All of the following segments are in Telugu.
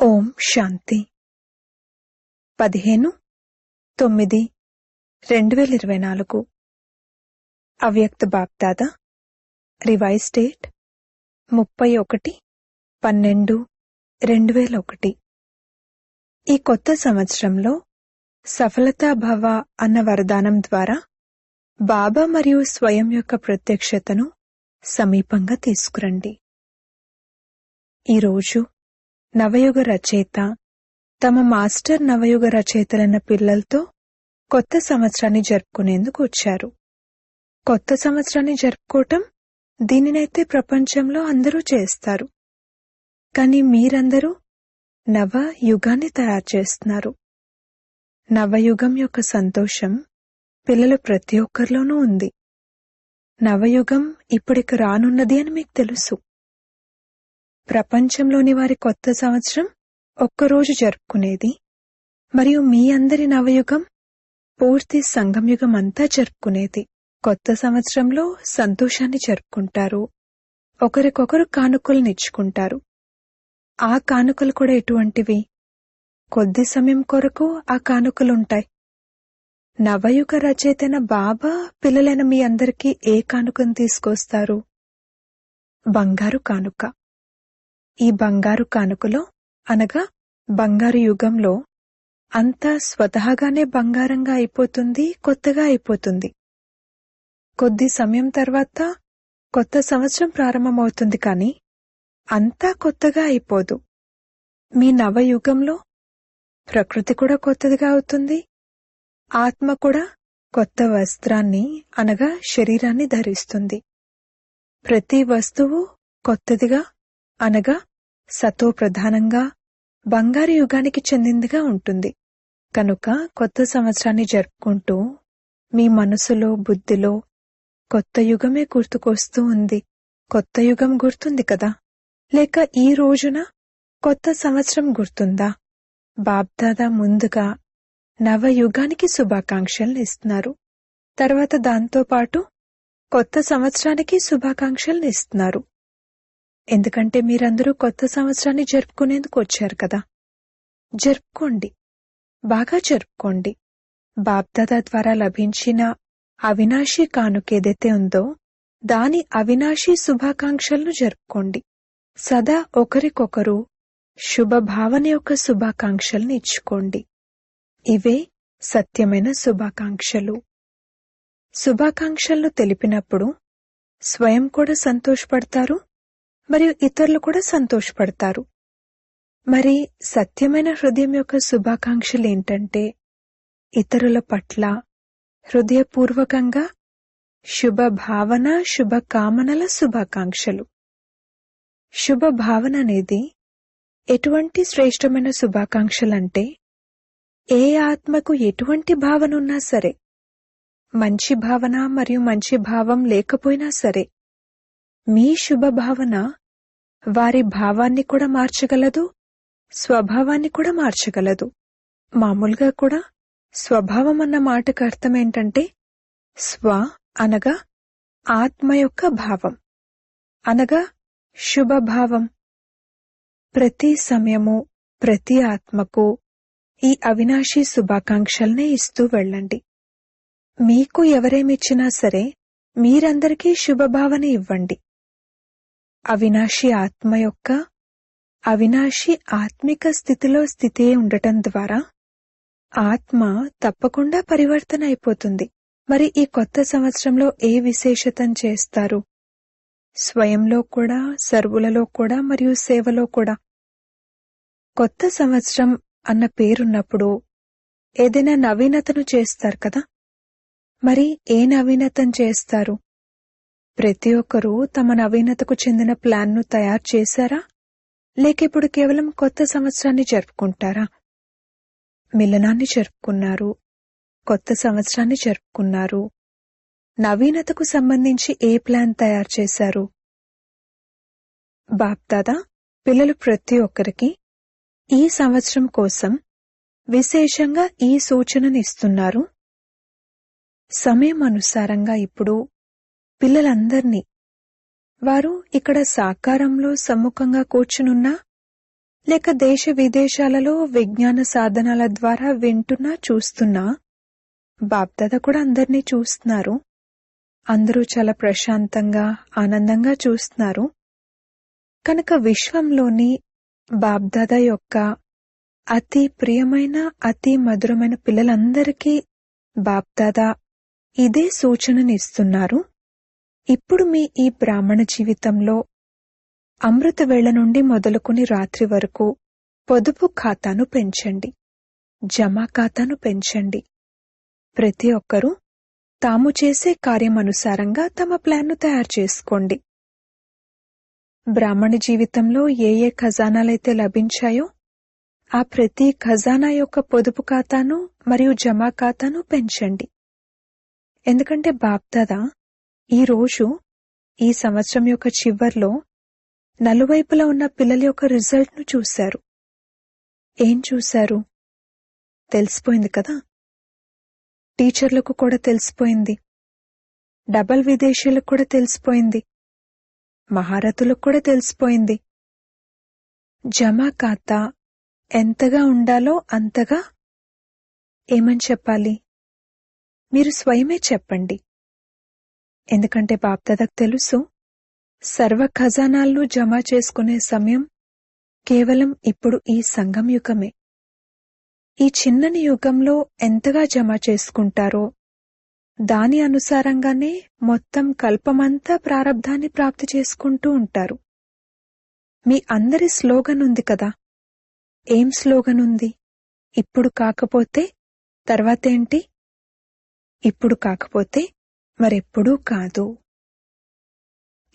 ఓం శాంతి 15/9/2024 అవ్యక్త బాప్దాదా రివైజ్ డేట్ 31/12/2001. ఈ కొత్త సంవత్సరంలో సఫలతాభవ అన్న వరదానం ద్వారా బాబా మరియు స్వయం యొక్క ప్రత్యక్షతను సమీపంగా తీసుకురండి. ఈరోజు నవయుగ రచయిత తమ మాస్టర్ నవయుగ రచయితలైన పిల్లలతో కొత్త సంవత్సరాన్ని జరుపుకునేందుకు వచ్చారు. కొత్త సంవత్సరాన్ని జరుపుకోవటం దీనినైతే ప్రపంచంలో అందరూ చేస్తారు, కానీ మీరందరూ నవ యుగాన్ని తయారు చేస్తున్నారు. నవయుగం యొక్క సంతోషం పిల్లలు ప్రతి ఒక్కరిలోనూ ఉంది. నవయుగం ఇప్పటికి రానున్నది అని మీకు తెలుసు. ప్రపంచంలోని వారి కొత్త సంవత్సరం ఒక్కరోజు జరుపుకునేది, మరియు మీ అందరి నవయుగం పూర్తి సంగమయుగం అంతా జరుపుకునేది. కొత్త సంవత్సరంలో సంతోషాన్ని జరుపుకుంటారు, ఒకరికొకరు కానుకలనిచ్చుకుంటారు. ఆ కానుకలు కూడా ఎటువంటివి? కొద్ది సమయం కొరకు ఆ కానుకలుంటాయి. నవయుగ రచయితైన బాబా పిల్లలైన మీ అందరికీ ఏ కానుకను తీసుకొస్తారు? బంగారు కానుక. ఈ బంగారు కానుకలో అనగా బంగారు యుగంలో అంతా స్వతహాగానే బంగారంగా అయిపోతుంది, కొత్తగా అయిపోతుంది. కొద్ది సమయం తర్వాత కొత్త సంవత్సరం ప్రారంభమవుతుంది, కానీ అంతా కొత్తగా అయిపోదు. మీ నవయుగంలో ప్రకృతి కూడా కొత్తదిగా అవుతుంది, ఆత్మ కూడా కొత్త వస్త్రాన్ని అనగా శరీరాన్ని ధరిస్తుంది. ప్రతి వస్తువు కొత్తదిగా అనగా సతో ప్రధానంగా బంగారు యుగానికి చెందిందిగా ఉంటుంది. కనుక కొత్త సంవత్సరాన్ని జరుపుకుంటూ మీ మనసులో బుద్ధిలో కొత్త యుగమే గుర్తుకొస్తూ ఉంది. కొత్త యుగం గుర్తుంది కదా? లేక ఈ రోజున కొత్త సంవత్సరం గుర్తుందా? బాబ్దాదా ముందుగా నవయుగానికి శుభాకాంక్షలు ఇస్తున్నారు. తర్వాత దాంతోపాటు కొత్త సంవత్సరానికి శుభాకాంక్షలు ఇస్తున్నారు. ఎందుకంటే మీరందరూ కొత్త సంవత్సరాన్ని జరుపుకునేందుకు వచ్చారు కదా. జరుపుకోండి, బాగా జరుపుకోండి. బాబ్దాదా ద్వారా లభించిన అవినాశీ కానుకేదైతే ఉందో దాని అవినాశీ శుభాకాంక్షలను జరుపుకోండి. సదా ఒకరికొకరు శుభభావన యొక్క శుభాకాంక్షలను ఇచ్చుకోండి. ఇవే సత్యమైన శుభాకాంక్షలు. శుభాకాంక్షలను తెలిపినప్పుడు స్వయం కూడా సంతోషపడతారు, మరియు ఇతరులు కూడా సంతోషపడతారు. మరి సత్యమైన హృదయం యొక్క శుభాకాంక్షలు ఏంటంటే ఇతరుల పట్ల హృదయపూర్వకంగా శుభభావన, శుభకామనల శుభాకాంక్షలు. శుభభావన అనేది ఎటువంటి శ్రేష్టమైన శుభాకాంక్షలంటే ఏ ఆత్మకు ఎటువంటి భావన ఉన్నా సరే, మంచి భావన మరియు మంచి భావం లేకపోయినా సరే, మీ శుభభావన వారి భావాన్ని కూడా మార్చగలదు, స్వభావాన్ని కూడా మార్చగలదు. మామూలుగా కూడా స్వభావం అన్న మాటకు అర్థం ఏంటంటే స్వ అనగా ఆత్మ యొక్క భావం అనగా శుభభావం. ప్రతి సమయము ప్రతి ఆత్మకు ఈ అవినాశీ శుభాకాంక్షల్నే ఇస్తూ వెళ్ళండి. మీకు ఎవరేమిచ్చినా సరే మీరందరికీ శుభభావన ఇవ్వండి. అవినాశి ఆత్మ యొక్క అవినాశి ఆత్మిక స్థితి ఉండటం ద్వారా ఆత్మ తప్పకుండా పరివర్తన అయిపోతుంది. మరి ఈ కొత్త సంవత్సరంలో ఏ విశేషతం చేస్తారు? స్వయంలో కూడా, సర్వులలో కూడా మరియు సేవలో కూడా. కొత్త సంవత్సరం అన్న పేరున్నప్పుడు ఏదైనా నవీనతను చేస్తారు కదా. మరి ఏ నవీనతం చేస్తారు? ప్రతి ఒక్కరూ తమ నవీనతకు చెందిన ప్లాన్ను తయారు చేశారా, లేక ఇప్పుడు కేవలం కొత్త సంవత్సరాన్ని జరుపుకుంటారా? మిలనాన్ని జరుపుకున్నారు, కొత్త సంవత్సరాన్ని జరుపుకున్నారు. నవీనతకు సంబంధించి ఏ ప్లాన్ తయారు చేశారు? బాప్దాదా పిల్లలు ప్రతి ఒక్కరికి ఈ సంవత్సరం కోసం విశేషంగా ఈ సూచననిస్తున్నారు. సమయం అనుసారంగా ఇప్పుడు పిల్లలందర్నీ వారు ఇక్కడ సాకారంలో సమ్ముఖంగా కూర్చునున్నా లేక దేశ విదేశాలలో విజ్ఞాన సాధనాల ద్వారా వింటున్నా చూస్తున్నా బాప్దాదా కూడా అందరినీ చూస్తున్నారు. అందరూ చాలా ప్రశాంతంగా ఆనందంగా చూస్తున్నారు. కనుక విశ్వంలోని బాప్దాదా యొక్క అతి ప్రియమైన అతి మధురమైన పిల్లలందరికీ బాప్దాదా ఇదే సూచననిస్తున్నారు. ఇప్పుడు మీ ఈ బ్రాహ్మణ జీవితంలో అమృత వేళ నుండి మొదలుకుని రాత్రి వరకు పొదుపు ఖాతాను పెంచండి, జమా ఖాతాను పెంచండి. ప్రతి ఒక్కరూ తాము చేసే కార్యమనుసారంగా తమ ప్లాన్ను తయారు చేసుకోండి. బ్రాహ్మణ జీవితంలో ఏ ఏ ఖజానాలైతే లభించాయో ఆ ప్రతి ఖజానా యొక్క పొదుపు ఖాతాను మరియు జమా ఖాతాను పెంచండి. ఎందుకంటే బాప్దాదా ఈరోజు ఈ సంవత్సరం యొక్క చివర్లో నలువైపులా ఉన్న పిల్లల యొక్క రిజల్ట్ను చూశారు. ఏం చూశారు? తెలిసిపోయింది కదా. టీచర్లకు కూడా తెలిసిపోయింది, డబల్ విదేశీయులకు కూడా తెలిసిపోయింది, మహారథులకు కూడా తెలిసిపోయింది. జమా ఖాతా ఎంతగా ఉండాలో అంతగా ఏమని చెప్పాలి? మీరు స్వయమే చెప్పండి. ఎందుకంటే బాప్దాదాకు తెలుసు, సర్వ ఖజానాలను జమా చేసుకునే సమయం కేవలం ఇప్పుడు ఈ సంగం యుగమే. ఈ చిన్నని యుగంలో ఎంతగా జమ చేసుకుంటారో దాని అనుసారంగానే మొత్తం కల్పమంతా ప్రారబ్ధాన్ని ప్రాప్తి చేసుకుంటూ ఉంటారు. మీ అందరి స్లోగన్ ఉంది కదా. ఏం స్లోగన్ ఉంది? ఇప్పుడు కాకపోతే తర్వాతేంటి? ఇప్పుడు కాకపోతే మరెప్పుడూ కాదు.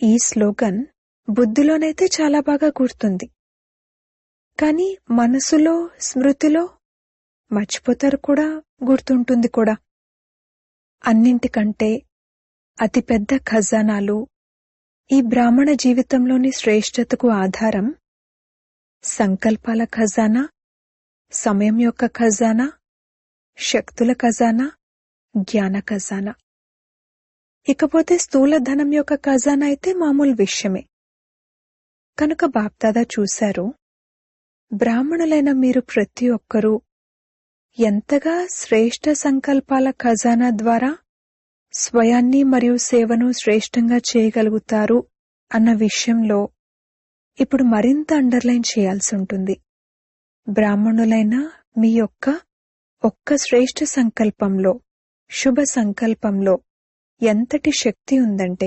ఈ స్లోగన్ బుద్ధిలోనైతే చాలా బాగా గుర్తుంది, కానీ మనసులో స్మృతిలో మర్చిపోతారు కూడా, గుర్తుంటుంది కూడా. అన్నింటికంటే అతిపెద్ద ఖజానాలు ఈ బ్రాహ్మణ జీవితంలోని శ్రేష్ఠతకు ఆధారం సంకల్పాల ఖజానా, సమయం యొక్క ఖజానా, శక్తుల ఖజానా, జ్ఞాన ఖజానా. ఇకపోతే స్థూల ధనం యొక్క ఖజానా అయితే మామూలు విషయమే. కనుక బాప్దాదా చూశారు, బ్రాహ్మణులైన మీరు ప్రతి ఒక్కరూ ఎంతగా శ్రేష్ఠ సంకల్పాల ఖజానా ద్వారా స్వయాన్ని మరియు సేవను శ్రేష్టంగా చేయగలుగుతారు అన్న విషయంలో ఇప్పుడు మరింత అండర్లైన్ చేయాల్సి ఉంటుంది. బ్రాహ్మణులైన మీ యొక్క ఒక్క శ్రేష్ఠ సంకల్పంలో, శుభ సంకల్పంలో ఎంతటి శక్తి ఉందంటే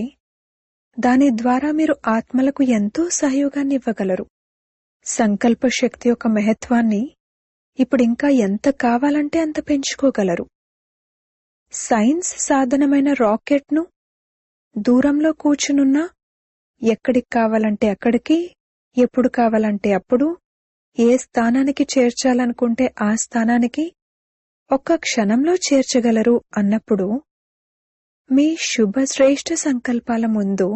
దాని ద్వారా మీరు ఆత్మలకు ఎంతో సహయోగాన్ని ఇవ్వగలరు. సంకల్ప శక్తి యొక్క మహత్వాన్ని ఇప్పుడింకా ఎంత కావాలంటే అంత పెంచుకోగలరు. సైన్స్ సాధనమైన రాకెట్ను దూరంలో కూర్చునున్నా ఎక్కడికి కావాలంటే అక్కడికి, ఎప్పుడు కావాలంటే అప్పుడు, ఏ స్థానానికి చేర్చాలనుకుంటే ఆ స్థానానికి ఒక్క క్షణంలో చేర్చగలరు అన్నప్పుడు మీ శుభ శ్రేష్ఠ సంకల్పాల ముందు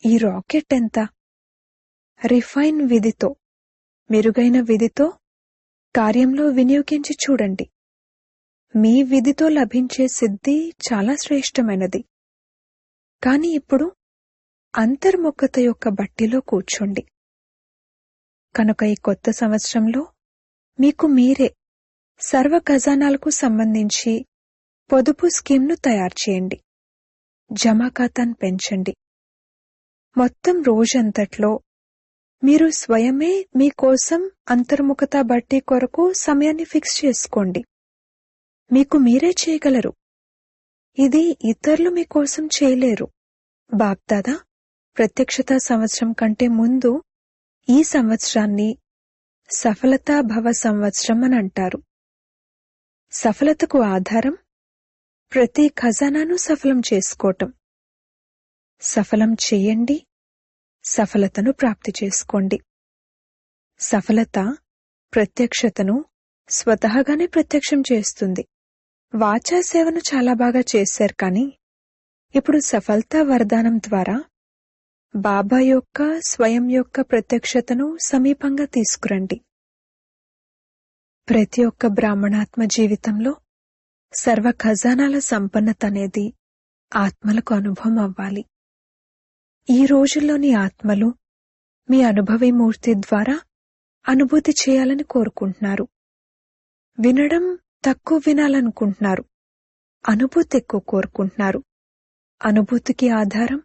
ఈ రాకెట్ ఎంత? రిఫైన్ విధితో, మెరుగైన విధితో కార్యంలో వినియోగించి చూడండి. మీ విధితో లభించే సిద్ధి చాలా శ్రేష్టమైనది. కాని ఇప్పుడు అంతర్ముఖత యొక్క బట్టిలో కూర్చోండి. కనుక ఈ కొత్త సంవత్సరంలో మీకు మీరే సర్వ ఖజానాలకు సంబంధించి పొదుపు స్కీమ్ను తయారు చేయండి, జమా ఖాతాను పెంచండి. మొత్తం రోజంతట్లో మీరు స్వయమే మీకోసం అంతర్ముఖత బట్టి కొరకు సమయాన్ని ఫిక్స్ చేసుకోండి. మీకు మీరే చేయగలరు. ఇది ఇతరులు మీకోసం చేయలేరు. బాప్దాదా ప్రత్యక్షత సంవత్సరం కంటే ముందు ఈ సంవత్సరాన్ని సఫలతా భవ సంవత్సరం అని అంటారు. సఫలతకు ఆధారం ప్రతి ఖజానాను సఫలం చేసుకోవటం. సఫలం చేయండి, సఫలతను ప్రాప్తి చేసుకోండి. సఫలత ప్రత్యక్షతను స్వతహాగానే ప్రత్యక్షం చేస్తుంది. వాచా సేవను చాలా బాగా చేశారు, కానీ ఇప్పుడు సఫలతా వరదానం ద్వారా బాబా యొక్క స్వయం యొక్క ప్రత్యక్షతను సమీపంగా తీసుకురండి. ప్రతి ఒక్క బ్రాహ్మణాత్మ జీవితంలో సర్వ ఖజానాల సంపన్నత అనేది ఆత్మలకు అనుభవం అవ్వాలి. ఈ రోజుల్లోని ఆత్మలు మీ అనుభవీ మూర్తి ద్వారా అనుభూతి చేయాలని కోరుకుంటున్నారు. వినడం తక్కువ వినాలనుకుంటున్నారు. అనుభూతి ఎక్కువ కోరుకుంటున్నారు. అనుభూతికి ఆధారం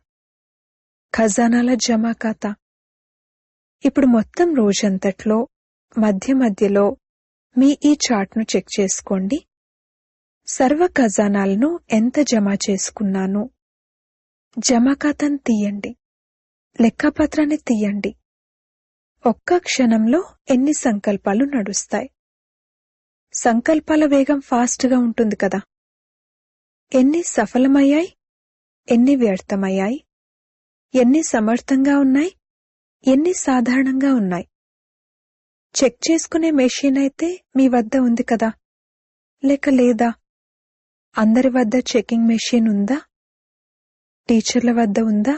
ఖజానాల జమా ఖాతా. ఇప్పుడు మొత్తం రోజంతట్లో మధ్య మధ్యలో మీ ఈ చార్ట్ను చెక్ చేసుకోండి. సర్వ ఖజానాలను ఎంత జమా చేసుకున్నాను. జమా ఖాతాను తీయండి. లెక్కపత్రాన్ని తీయండి. ఒక్క క్షణంలో ఎన్ని సంకల్పాలు నడుస్తాయి. సంకల్పాల వేగం ఫాస్ట్గా ఉంటుంది కదా. ఎన్ని సఫలమయ్యాయి, ఎన్ని వ్యర్థమయ్యాయి, ఎన్ని సమర్థంగా ఉన్నాయి, ఎన్ని సాధారణంగా ఉన్నాయి. చెక్ చేసుకునే మెషిన్ అయితే మీ వద్ద ఉంది కదా, లేక లేదా? అందరి వద్ద చెకింగ్ మెషిన్ ఉందా? టీచర్ల వద్ద ఉందా?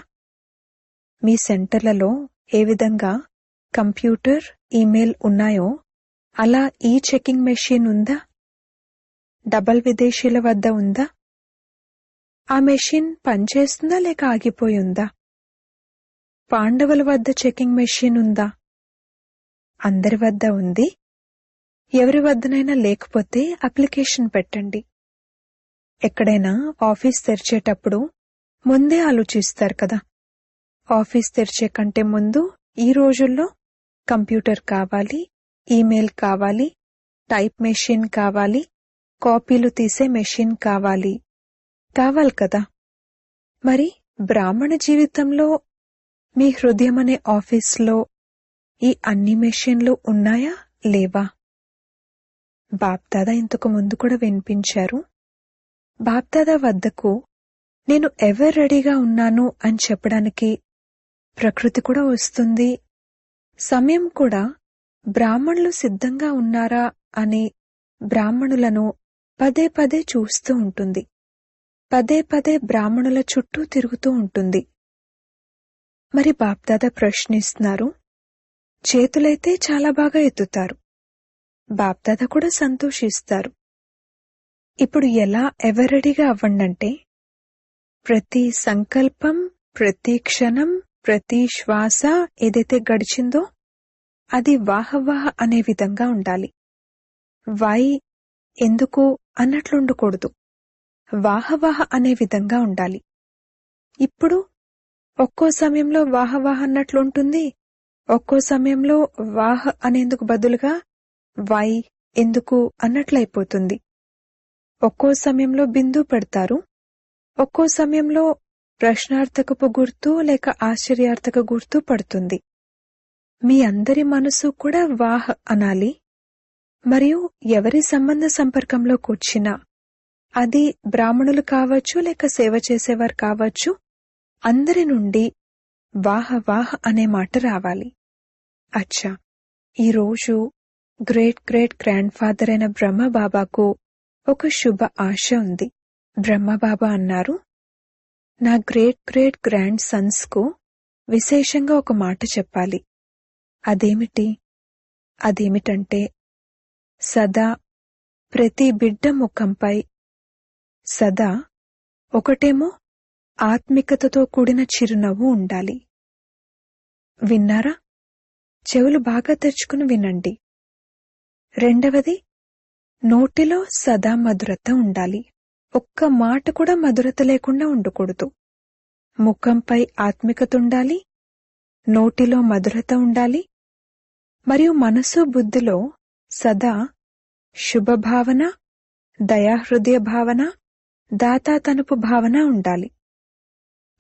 మీ సెంటర్లలో ఏ విధంగా కంప్యూటర్, ఈమెయిల్ ఉన్నాయో అలా ఈ చెకింగ్ మెషిన్ ఉందా? డబల్ విదేశీయుల వద్ద ఉందా? ఆ మెషిన్ పనిచేస్తుందా లేక ఆగిపోయి ఉందా? పాండవుల వద్ద చెకింగ్ మెషిన్ ఉందా? అందరి వద్ద ఉంది. ఎవరి వద్దనైనా లేకపోతే అప్లికేషన్ పెట్టండి. ఎక్కడైనా ఆఫీస్ తెరిచేటప్పుడు ముందే ఆలోచిస్తారు కదా. ఆఫీస్ తెరిచే కంటే ముందు ఈ రోజుల్లో కంప్యూటర్ కావాలి, ఈమెయిల్ కావాలి, టైప్ మెషిన్ కావాలి, కాపీలు తీసే మెషిన్ కావాలి కదా. మరి బ్రాహ్మణ జీవితంలో మీ హృదయం అనే ఆఫీస్లో ఈ అన్ని మెషిన్లు ఉన్నాయా లేవా? బాప్దాదా ఇంతకు ముందు కూడా వినిపించారు. బాప్దాదా వద్దకు నేను ఎవర్ రెడీగా ఉన్నాను అని చెప్పడానికి ప్రకృతి కూడా వస్తుంది. సమయం కూడా బ్రాహ్మణులు సిద్ధంగా ఉన్నారా అని బ్రాహ్మణులను పదే పదే చూస్తూ ఉంటుంది. పదే పదే బ్రాహ్మణుల చుట్టూ తిరుగుతూ ఉంటుంది. మరి బాప్దాదా ప్రశ్నిస్తున్నారు. చేతులైతే చాలా బాగా ఎత్తుతారు. బాప్దాదా కూడా సంతోషిస్తారు. ఇప్పుడు ఎలా ఎవరెడీగా అవ్వండంటే, ప్రతి సంకల్పం, ప్రతి క్షణం, ప్రతి శ్వాస ఏదైతే గడిచిందో అది వాహవాహ అనే విధంగా ఉండాలి. వై, ఎందుకు అన్నట్లుండకూడదు. వాహవాహ అనే విధంగా ఉండాలి. ఇప్పుడు ఒక్కో సమయంలో వాహవాహ అన్నట్లుంటుంది. ఒక్కో సమయంలో వాహ అనేందుకు బదులుగా వై, ఎందుకు అన్నట్లయిపోతుంది. ఒక్కో సమయంలో బిందు పెడతారు. ఒక్కో సమయంలో ప్రశ్నార్థకపు గుర్తు లేక ఆశ్చర్యార్థక గుర్తు పడుతుంది. మీ అందరి మనసు కూడా వాహ్ అనాలి. మరియు ఎవరి సంబంధ సంపర్కంలోకి వచ్చినా, అది బ్రాహ్మణులు కావచ్చు లేక సేవ చేసేవారు కావచ్చు, అందరి నుండి వాహ వాహ అనే మాట రావాలి. అచ్చా, ఈరోజు గ్రేట్ గ్రేట్ గ్రాండ్ ఫాదర్ అయిన బ్రహ్మబాబాకు ఒక శుభ ఆశ ఉంది. బ్రహ్మబాబా అన్నారు, నా గ్రేట్ గ్రేట్ గ్రాండ్ సన్స్ కు విశేషంగా ఒక మాట చెప్పాలి. అదేమిటంటే సదా ప్రతి బిడ్డ ముఖంపై సదా ఒకటేమో ఆత్మికతతో కూడిన చిరునవ్వు ఉండాలి. విన్నారా? చెవులు బాగా తెరుచుకుని వినండి. రెండవది, నోటిలో సదా మధురత ఉండాలి. ఒక్క మాట కూడా మధురత లేకుండా ఉండకూడదు. ముఖంపై ఆత్మికత ఉండాలి, నోటిలో మధురత ఉండాలి, మరియు మనసు బుద్ధిలో సదా శుభభావన, దయాహృదయ భావన, దాతాతనుపు భావన ఉండాలి.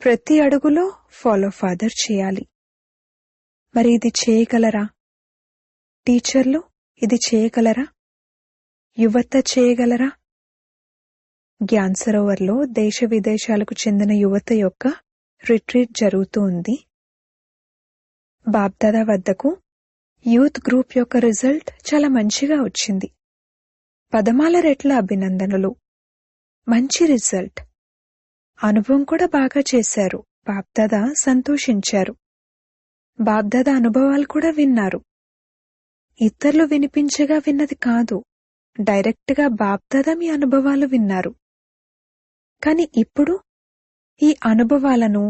ప్రతి అడుగులో ఫాలో ఫాదర్ చేయాలి. మరి ఇది చేయగలరా? టీచర్లు ఇది చేయగలరా? యువత చేయగలరా? జ్ఞాన్ సరోవర్లో దేశ విదేశాలకు చెందిన యువత యొక్క రిట్రీట్ జరుగుతూ ఉంది. బాప్దాదా వద్దకు యూత్ గ్రూప్ యొక్క రిజల్ట్ చాలా మంచిగా వచ్చింది. 10 రెట్ల అభినందనలు. మంచి రిజల్ట్. అనుభవం కూడా బాగా చేశారు. బాప్దాదా సంతోషించారు. బాప్దాదా అనుభవాలు కూడా విన్నారు. ఇతరులు వినిపించగా విన్నది కాదు, డైరెక్ట్గా బాప్దాదా మీ అనుభవాలు విన్నారు. కాని ఇప్పుడు ఈ అనుభవాలను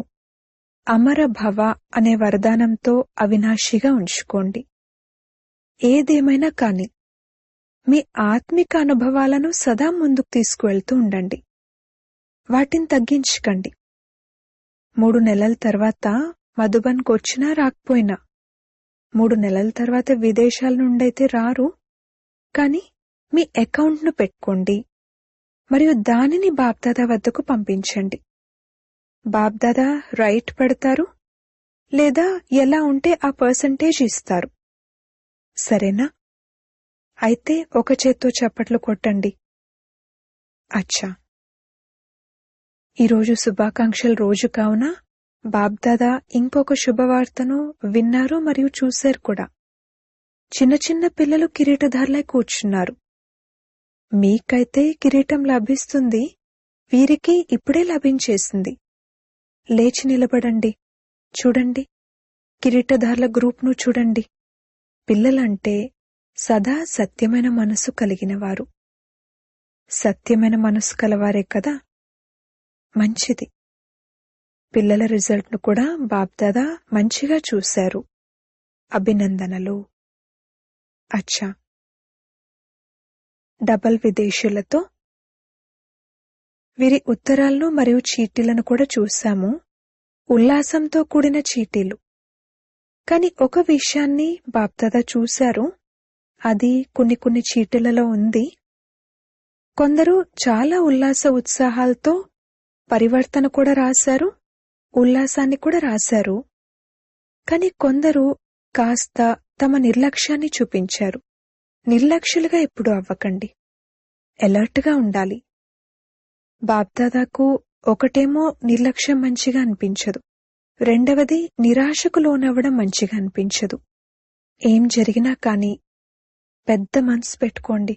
అమర భవ అనే వరదానంతో అవినాశిగా ఉంచుకోండి. ఏదేమైనా కాని మీ ఆత్మిక అనుభవాలను సదా ముందుకు తీసుకువెళ్తూ ఉండండి. వాటిని తగ్గించకండి. 3 నెలల తర్వాత మధుబన్కు వచ్చినా రాకపోయినా, 3 నెలల తర్వాత విదేశాల నుండైతే రారు, కాని మీ అకౌంట్ను పెట్టుకోండి మరియు దానిని బాప్దాదా వద్దకు పంపించండి. బాప్దాదా రైట్ పెడతారు లేదా ఎలా ఉంటే ఆ పర్సంటేజ్ ఇస్తారు. సరేనా? అయితే ఒక చేత్తో చప్పట్లు కొట్టండి. అచ్చా, ఈరోజు శుభాకాంక్షల రోజు కావున బాప్దాదా ఇంకొక శుభవార్తను విన్నారు మరియు చూశారు కూడా. చిన్న చిన్న పిల్లలు కిరీటధారులై కూర్చున్నారు. మీకైతే కిరీటం లభిస్తుంది, వీరికి ఇప్పుడే లభించేసింది. లేచి నిలబడండి. చూడండి, కిరీటధారుల గ్రూప్ను చూడండి. పిల్లలంటే సదా సత్యమైన మనసు కలిగినవారు. సత్యమైన మనసు కలవారే కదా. మంచిది. పిల్లల రిజల్ట్ను కూడా బాప్దాదా మంచిగా చూశారు. అభినందనలు. అచ్చా, డబల్ విదేశీయులతో వీరి ఉత్తరాలను మరియు చీటీలను కూడా చూశాము. ఉల్లాసంతో కూడిన చీటీలు. కాని ఒక విషయాన్ని బాప్దాదా చూశారు, అది కొన్ని చీటీలలో ఉంది. కొందరు చాలా ఉల్లాస ఉత్సాహాలతో పరివర్తన కూడా రాశారు, ఉల్లాసాన్ని కూడా రాశారు. కాని కొందరు కాస్త తమ నిర్లక్ష్యాన్ని చూపించారు. నిర్లక్ష్యులుగా ఎప్పుడూ అవ్వకండి. ఎలర్ట్గా ఉండాలి. బాప్దాదాకు ఒకటేమో నిర్లక్ష్యం మంచిగా అనిపించదు, రెండవది నిరాశకు లోనవ్వడం మంచిగా అనిపించదు. ఏం జరిగినా కాని పెద్ద మనసు పెట్టుకోండి.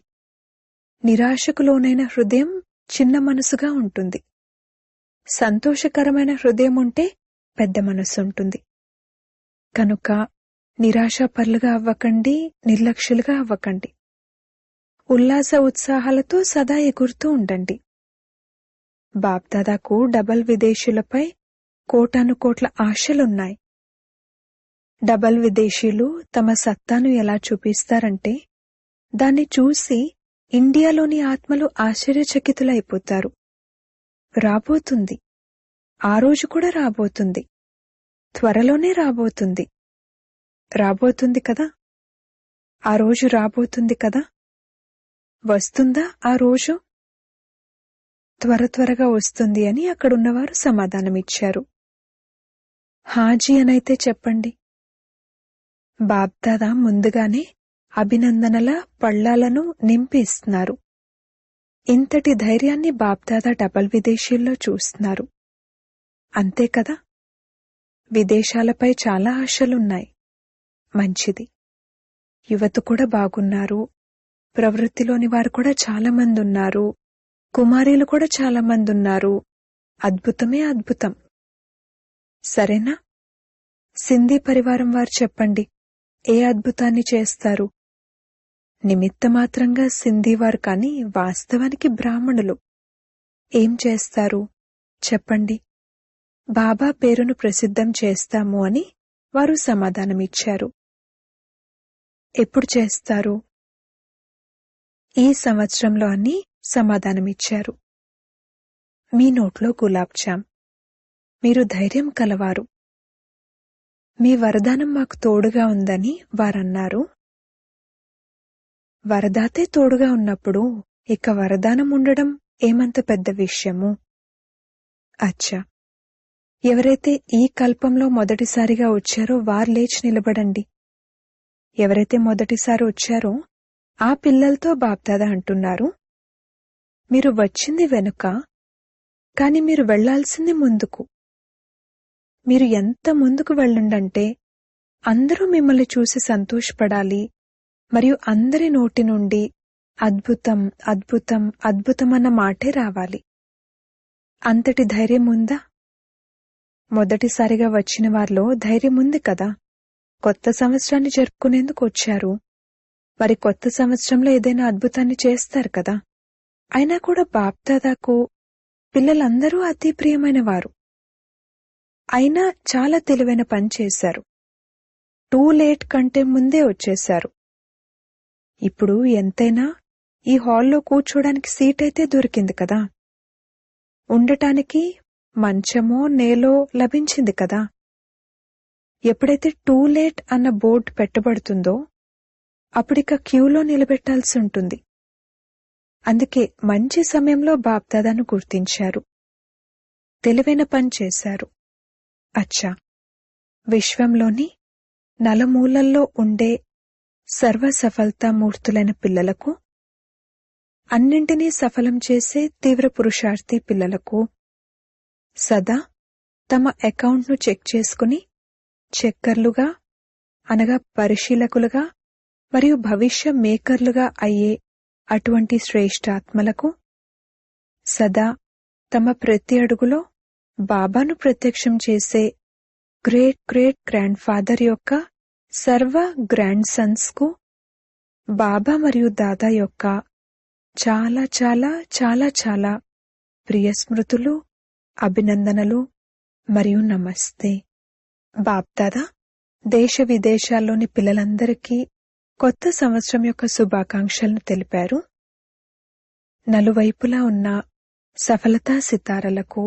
నిరాశకు లోనైన హృదయం చిన్న మనసుగా ఉంటుంది. సంతోషకరమైన హృదయం ఉంటే పెద్ద మనసు ఉంటుంది. కనుక నిరాశాపరులుగా అవ్వకండి, నిర్లక్ష్యులుగా అవ్వకండి. ఉల్లాస ఉత్సాహాలతో సదా ఎగురుతూ ఉండండి. బాప్దాదాకు డబల్ విదేశీయులపై కోటానుకోట్ల ఆశలున్నాయి. డబల్ విదేశీయులు తమ సత్తాను ఎలా చూపిస్తారంటే, దాన్ని చూసి ఇండియాలోని ఆత్మలు ఆశ్చర్యచకితులైపోతారు. రాబోతుంది. ఆ రోజు కూడా రాబోతుంది. త్వరలోనే రాబోతుంది. రాబోతుంది కదా. ఆ రోజు రాబోతుంది కదా. వస్తుందా ఆ రోజు? త్వరగా వస్తుంది అని అక్కడున్నవారు సమాధానమిచ్చారు. హాజీ అనైతే చెప్పండి. బాప్దాదా ముందుగానే అభినందనల పళ్ళాలను నింపి ఇస్తున్నారు. ఇంతటి ధైర్యాన్ని బాప్దాదా డబల్ విదేశీయుల్లో చూస్తున్నారు. అంతే కదా. విదేశాలపై చాలా ఆశలున్నాయి. మంచిది. యువత కూడా బాగున్నారు. ప్రవృత్తిలోని వారు కూడా చాలా మంది ఉన్నారు. కుమారీలు కూడా చాలా మంది ఉన్నారు. అద్భుతమే అద్భుతం. సరేనా? సింధీ పరివారం వారు చెప్పండి, ఏ అద్భుతాన్ని చేస్తారు? నిమిత్తమాత్రంగా సింధీవారు కాని వాస్తవానికి బ్రాహ్మణులు. ఏం చేస్తారు చెప్పండి? బాబా పేరును ప్రసిద్ధం చేస్తాము అని వారు సమాధానమిచ్చారు. ఎప్పుడు చేస్తారు? ఈ సంవత్సరంలో అని సమాధానమిచ్చారు. మీ నోట్లో గులాబ్జామ్. మీరు ధైర్యం కలవారు. మీ వరదానం మాకు తోడుగా ఉందని వారన్నారు. వరదాతే తోడుగా ఉన్నప్పుడు ఇక వరదానం ఉండడం ఏమంత పెద్ద విషయము? అచ్చా, ఎవరైతే ఈ కల్పంలో మొదటిసారిగా వచ్చారో వారు లేచి నిలబడండి. ఎవరైతే మొదటిసారి వచ్చారో ఆ పిల్లలతో బాప్దాదా అంటున్నారు, మీరు వచ్చింది వెనుక, కాని మీరు వెళ్లాల్సింది ముందుకు. మీరు ఎంత ముందుకు వెళ్ళండంటే అందరూ మిమ్మల్ని చూసి సంతోషపడాలి మరియు అందరి నోటి నుండి అద్భుతం అద్భుతం అద్భుతమన్న మాటే రావాలి. అంతటి ధైర్యం ఉందా? మొదటిసారిగా వచ్చిన వారిలో ధైర్యం ఉంది కదా. కొత్త సంవత్సరాన్ని జరుపుకునేందుకు వచ్చారు. మరి కొత్త సంవత్సరంలో ఏదైనా అద్భుతాన్ని చేస్తారు కదా. అయినా కూడా బాప్దాదాకు పిల్లలందరూ అతి ప్రియమైన వారు. అయినా చాలా తెలివైన పని చేశారు. టూ లేట్ కంటే ముందే వచ్చేశారు. ఇప్పుడు ఎంతైనా ఈ హాల్లో కూర్చోడానికి సీట్ అయితే దొరికింది కదా, ఉండటానికి మంచమో నేలో లభించింది కదా. ఎప్పుడైతే టూ లేట్ అన్న బోర్డు పెట్టబడుతుందో అప్పుడిక క్యూలో నిలబెట్టాల్సి ఉంటుంది. అందుకే మంచి సమయంలో బాప్దాదాను గుర్తించారు, తెలివైన పని చేశారు. అచ్చా, విశ్వంలోని నలుమూలల్లో ఉండే సర్వసఫలతా మూర్తులైన పిల్లలకు, అన్నింటినీ సఫలం చేసే తీవ్ర పురుషార్థి పిల్లలకు సదా తమ అకౌంట్ను చెక్ చేసుకుని చెక్కర్లుగా అనగా పరిశీలకులుగా మరియు భవిష్య మేకర్లుగా అయ్యే అటువంటి శ్రేష్ఠాత్మలకు సదా తమ ప్రతి అడుగులో బాబాను ప్రత్యక్షం చేసే గ్రేట్ గ్రేట్ గ్రాండ్ ఫాదర్ యొక్క సర్వ గ్రాండ్ సన్స్ కు బాబా మరియు దాదా యొక్క చాలా చాలా చాలా చాలా ప్రియ స్మృతులు, అభినందనలు మరియు నమస్తే. బాప్దాదా దేశ విదేశాల్లోని పిల్లలందరికీ కొత్త సంవత్సరం యొక్క శుభాకాంక్షలను తెలిపారు. నలువైపులా ఉన్న సఫలతా సితారలకు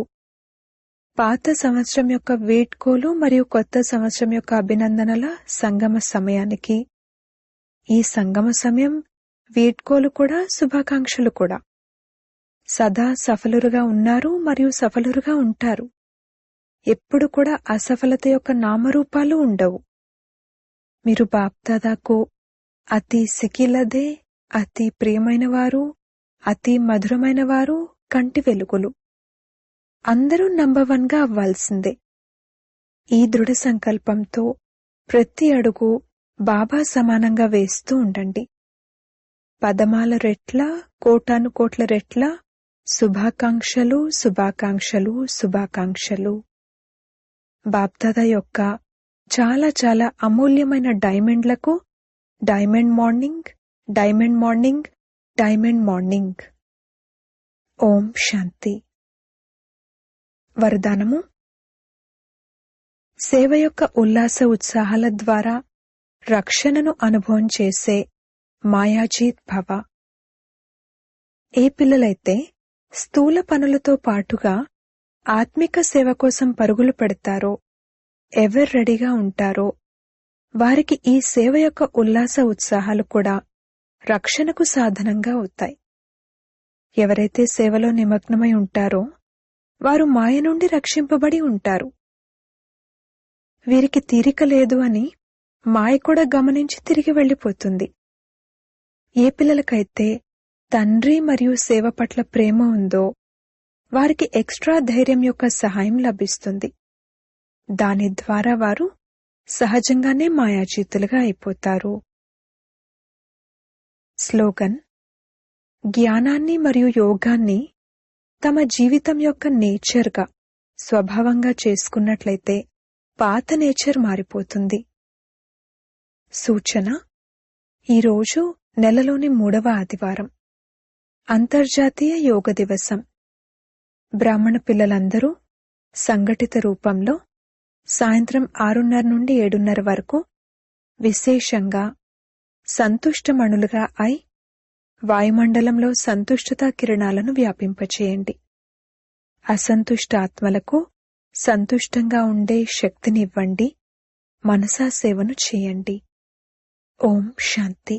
పాత సంవత్సరం యొక్క వేడ్కోలు మరియు కొత్త సంవత్సరం యొక్క అభినందనల సంగమ సమయానికి, ఈ సంగమ సమయం వేడ్కోలు కూడా శుభాకాంక్షలు కూడా సదా సఫలురుగా ఉన్నారు మరియు సఫలురుగా ఉంటారు. ఎప్పుడు కూడా అసఫలత యొక్క నామరూపాలు ఉండవు. మీరు బాప్దాదాకు అతి సికిలదే, అతి ప్రియమైన వారు, అతి మధురమైన వారు, కంటి వెలుగులు. అందరూ నంబర్ 1గా అవ్వాల్సిందే. ఈ దృఢ సంకల్పంతో ప్రతి అడుగు బాబా సమానంగా వేస్తూ ఉండండి. పదమాల రెట్ల, కోటాను కోట్ల రెట్ల శుభాకాంక్షలు, శుభాకాంక్షలు, శుభాకాంక్షలు. బాప్దాదా యొక్క చాలా చాలా అమూల్యమైన డైమండ్లకు diamond morning, diamond morning, diamond morning. ఓం శాంతి. వరదానము: సేవ యొక్క ఉల్లాస ఉత్సాహాల ద్వారా రక్షణను అనుభవం చేసే మాయాజీత్ భవ. ఏ పిల్లలైతే స్థూల పనులతో పాటుగా ఆత్మిక సేవ కోసం పరుగులు పెడతారో, ఎవరు రెడీగా ఉంటారో, వారికి ఈ సేవ యొక్క ఉల్లాస ఉత్సాహాలు కూడా రక్షణకు సాధనంగా అవుతాయి. ఎవరైతే సేవలో నిమగ్నమై ఉంటారో వారు మాయ నుండి రక్షింపబడి ఉంటారు. వీరికి తీరిక లేదు అని మాయ కూడా గమనించి తిరిగి వెళ్లిపోతుంది. ఏ పిల్లలకైతే తండ్రి మరియు సేవ పట్ల ప్రేమ ఉందో వారికి ఎక్స్ట్రా ధైర్యం యొక్క సహాయం లభిస్తుంది. దాని ద్వారా వారు సహజంగానే మాయాజీతులుగా అయిపోతారు. స్లోగన్: జ్ఞానాన్ని మరియు యోగాన్ని తమ జీవితం యొక్క నేచర్గా, స్వభావంగా చేసుకున్నట్లయితే పాత నేచర్ మారిపోతుంది. సూచన: ఈరోజు నెలలోని 3వ ఆదివారం, అంతర్జాతీయ యోగ దివసం. బ్రాహ్మణ పిల్లలందరూ సంఘటిత రూపంలో సాయంత్రం 6:30 నుండి 7:30 వరకు విశేషంగా సంతుష్టమణులుగా అయి వాయుమండలంలో సంతుష్టతా కిరణాలను వ్యాపింపచేయండి. అసంతుష్ట ఆత్మలకు సంతుష్టంగా ఉండే శక్తినివ్వండి. మనసా సేవను చేయండి. ఓం శాంతి.